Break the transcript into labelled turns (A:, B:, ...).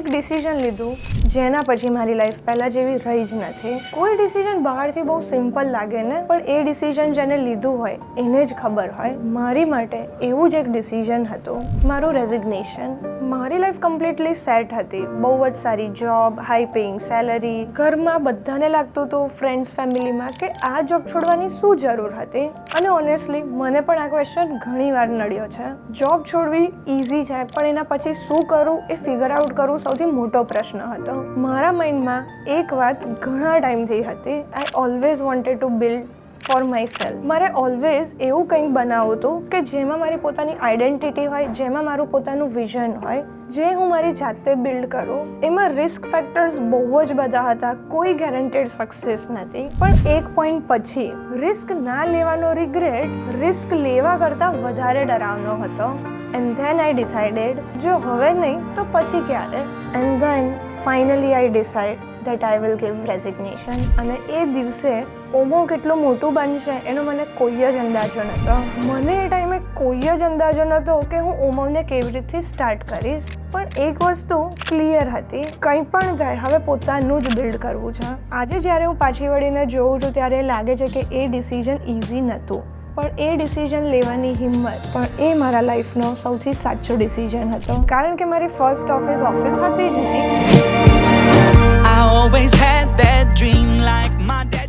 A: એક ડિસિઝન લીધું જેના પછી મારી લાઈફ પહેલાં જેવી રહી જ નથી. કોઈ ડિસિઝન બહારથી બહુ સિમ્પલ લાગે ને, પણ એ ડિસિઝન જેને લીધું હોય એને જ ખબર હોય. મારી માટે એવું જ એક ડિસિઝન હતું, મારું રેઝિગ્નેશન. મારી લાઈફ કમ્પ્લીટલી સેટ હતી, બહુ જ સારી જોબ, હાઈ પેઇંગ સેલરી. ઘરમાં બધાને લાગતું હતું, ફ્રેન્ડ્સ ફેમિલીમાં, કે આ જોબ છોડવાની શું જરૂર હતી. અને ઓનેસ્ટલી મને પણ આ ક્વેશ્ચન ઘણી વાર નડ્યો છે. જોબ છોડવી ઇઝી છે, પણ એના પછી શું કરું એ ફિગર આઉટ કરવું સૌથી મોટો પ્રશ્ન હતો. મારા માઇન્ડમાં એક વાત ઘણા ટાઈમથી હતી. I always wanted to build for my self. મારે ઓલવેઝ એવું કંઈક બનાવવું હતું કે જેમાં મારી પોતાની આઈડેન્ટિટી હોય, જેમાં મારું પોતાનું વિઝન હોય, જે હું મારી જાતે બિલ્ડ કરું. એમાં રિસ્ક ફેક્ટર્સ બહુ જ બધા હતા, કોઈ ગેરંટેડ સક્સેસ નથી. પણ એક પોઈન્ટ પછી રિસ્ક ના લેવાનો રિગ્રેટ રિસ્ક લેવા કરતાં વધારે ડરાવનો હતો. એન્ડ ધેન આઈ ડિસાઇડેડ, જો હવે નહીં તો પછી ક્યારે. And then finally I decide that I will give resignation. અને એ દિવસે ઓમો કેટલું મોટું બનશે એનો મને કોઈ જ અંદાજો નહોતો. મને એ ટાઈમે કોઈ જ અંદાજો નહોતો કે હું ઓમોને કેવી રીતથી સ્ટાર્ટ કરીશ. પણ એક વસ્તુ ક્લિયર હતી, કંઈ પણ થાય હવે પોતાનું જ બિલ્ડ કરવું છે. આજે જ્યારે હું પાછી વળીને જોઉં છું ત્યારે લાગે છે કે એ ડિસિઝન ઇઝી નહોતું, પણ એ ડિસિઝન લેવાની હિંમત પણ એ મારા લાઈફનો સૌથી સાચો ડિસિઝન હતો. કારણ કે મારી ફર્સ્ટ ઓફિસ હતી જ નહીં.
B: I always had that dream like my dad.